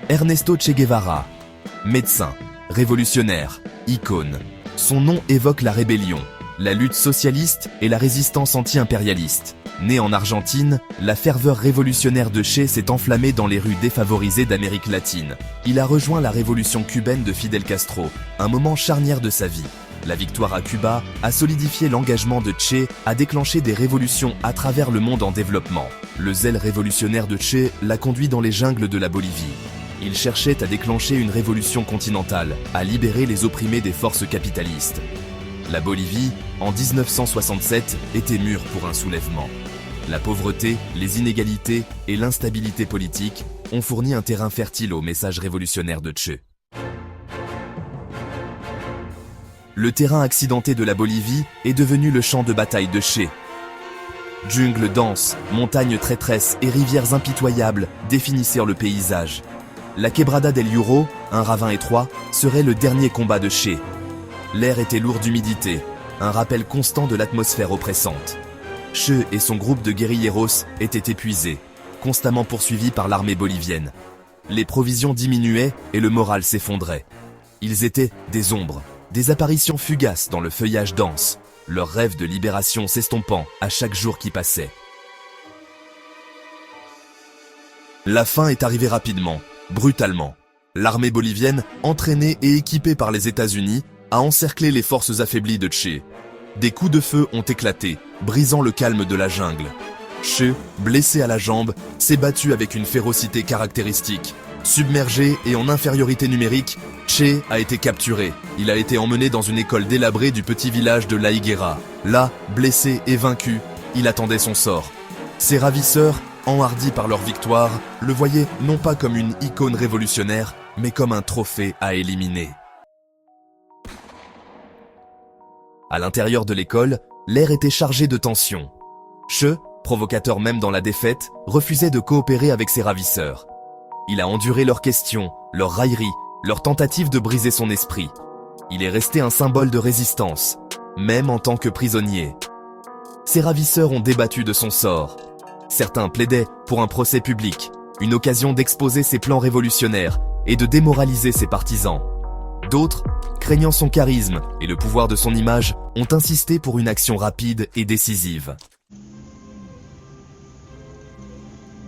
Ernesto Che Guevara. Médecin, révolutionnaire, icône. Son nom évoque la rébellion, la lutte socialiste et la résistance anti-impérialiste. Né en Argentine, la ferveur révolutionnaire de Che s'est enflammée dans les rues défavorisées d'Amérique latine. Il a rejoint la révolution cubaine de Fidel Castro, un moment charnière de sa vie. La victoire à Cuba a solidifié l'engagement de Che à déclencher des révolutions à travers le monde en développement. Le zèle révolutionnaire de Che l'a conduit dans les jungles de la Bolivie. Il cherchait à déclencher une révolution continentale, à libérer les opprimés des forces capitalistes. La Bolivie, en 1967, était mûre pour un soulèvement. La pauvreté, les inégalités et l'instabilité politique ont fourni un terrain fertile au message révolutionnaire de Che. Le terrain accidenté de la Bolivie est devenu le champ de bataille de Che. Jungles denses, montagnes traîtresses et rivières impitoyables définissèrent le paysage. La Quebrada del Uro, un ravin étroit, serait le dernier combat de Che. L'air était lourd d'humidité, un rappel constant de l'atmosphère oppressante. Che et son groupe de guérilleros étaient épuisés, constamment poursuivis par l'armée bolivienne. Les provisions diminuaient et le moral s'effondrait. Ils étaient des ombres, des apparitions fugaces dans le feuillage dense, leur rêve de libération s'estompant à chaque jour qui passait. La fin est arrivée rapidement, brutalement. L'armée bolivienne, entraînée et équipée par les États-Unis, a encerclé les forces affaiblies de Che. Des coups de feu ont éclaté, brisant le calme de la jungle. Che, blessé à la jambe, s'est battu avec une férocité caractéristique. Submergé et en infériorité numérique, Che a été capturé. Il a été emmené dans une école délabrée du petit village de La Higuera. Là, blessé et vaincu, il attendait son sort. Ses ravisseurs, enhardis par leur victoire, le voyaient non pas comme une icône révolutionnaire, mais comme un trophée à éliminer. À l'intérieur de l'école, l'air était chargé de tension. Che, provocateur même dans la défaite, refusait de coopérer avec ses ravisseurs. Il a enduré leurs questions, leurs railleries, leurs tentatives de briser son esprit. Il est resté un symbole de résistance, même en tant que prisonnier. Ses ravisseurs ont débattu de son sort. Certains plaidaient pour un procès public, une occasion d'exposer ses plans révolutionnaires et de démoraliser ses partisans. D'autres, craignant son charisme et le pouvoir de son image, ont insisté pour une action rapide et décisive.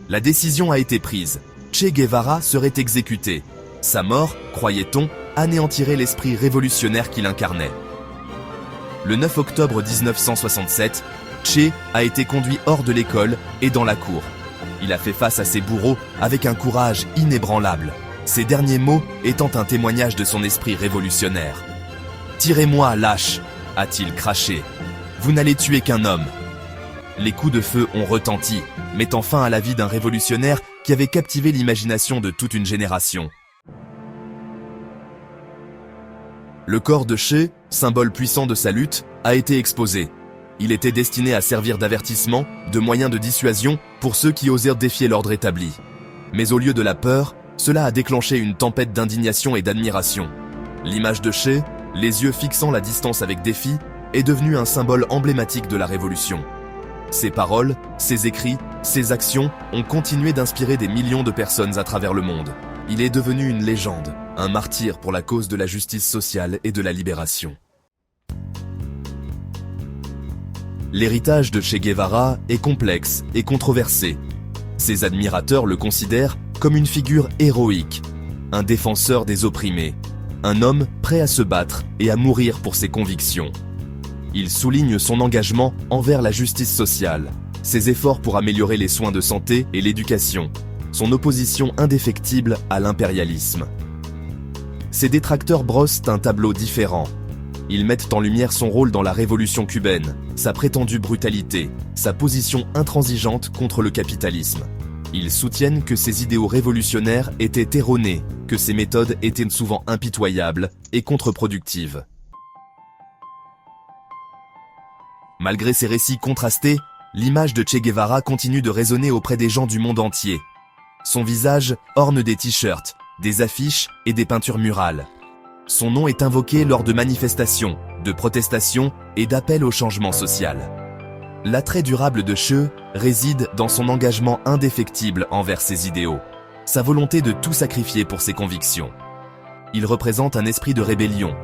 La décision a été prise. Che Guevara serait exécuté. Sa mort, croyait-on, anéantirait l'esprit révolutionnaire qu'il incarnait. Le 9 octobre 1967, Che a été conduit hors de l'école et dans la cour. Il a fait face à ses bourreaux avec un courage inébranlable. Ses derniers mots étant un témoignage de son esprit révolutionnaire. « Tirez-moi, lâche !» a-t-il craché. « Vous n'allez tuer qu'un homme !» Les coups de feu ont retenti, mettant fin à la vie d'un révolutionnaire qui avait captivé l'imagination de toute une génération. Le corps de Che, symbole puissant de sa lutte, a été exposé. Il était destiné à servir d'avertissement, de moyen de dissuasion pour ceux qui osèrent défier l'ordre établi. Mais au lieu de la peur, cela a déclenché une tempête d'indignation et d'admiration. L'image de Che, les yeux fixant la distance avec défi, est devenue un symbole emblématique de la révolution. Ses paroles, ses écrits, ses actions ont continué d'inspirer des millions de personnes à travers le monde. Il est devenu une légende, un martyr pour la cause de la justice sociale et de la libération. L'héritage de Che Guevara est complexe et controversé. Ses admirateurs le considèrent comme une figure héroïque, un défenseur des opprimés, un homme prêt à se battre et à mourir pour ses convictions. Il souligne son engagement envers la justice sociale, ses efforts pour améliorer les soins de santé et l'éducation, son opposition indéfectible à l'impérialisme. Ses détracteurs brossent un tableau différent. Ils mettent en lumière son rôle dans la révolution cubaine, sa prétendue brutalité, sa position intransigeante contre le capitalisme. Ils soutiennent que ses idéaux révolutionnaires étaient erronés, que ses méthodes étaient souvent impitoyables et contre-productives. Malgré ces récits contrastés, l'image de Che Guevara continue de résonner auprès des gens du monde entier. Son visage orne des t-shirts, des affiches et des peintures murales. Son nom est invoqué lors de manifestations, de protestations et d'appels au changement social. L'attrait durable de Che réside dans son engagement indéfectible envers ses idéaux. sa volonté de tout sacrifier pour ses convictions. Il représente un esprit de rébellion,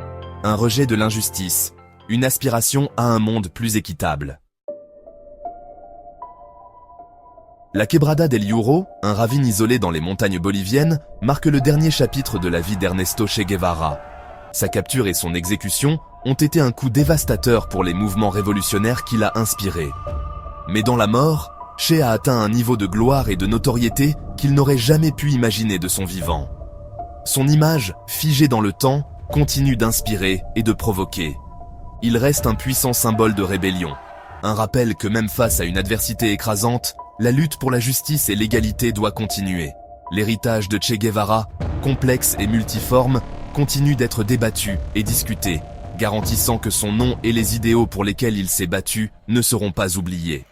un rejet de l'injustice, une aspiration à un monde plus équitable. La Quebrada del Yuro, un ravin isolé dans les montagnes boliviennes, marque le dernier chapitre de la vie d'Ernesto Che Guevara. Sa capture et son exécution ont été un coup dévastateur pour les mouvements révolutionnaires qu'il a inspirés. Mais dans la mort, Che a atteint un niveau de gloire et de notoriété qu'il n'aurait jamais pu imaginer de son vivant. Son image, figée dans le temps, continue d'inspirer et de provoquer. Il reste un puissant symbole de rébellion, un rappel que même face à une adversité écrasante, la lutte pour la justice et l'égalité doit continuer. L'héritage de Che Guevara, complexe et multiforme, continue d'être débattu et discuté, garantissant que son nom et les idéaux pour lesquels il s'est battu ne seront pas oubliés.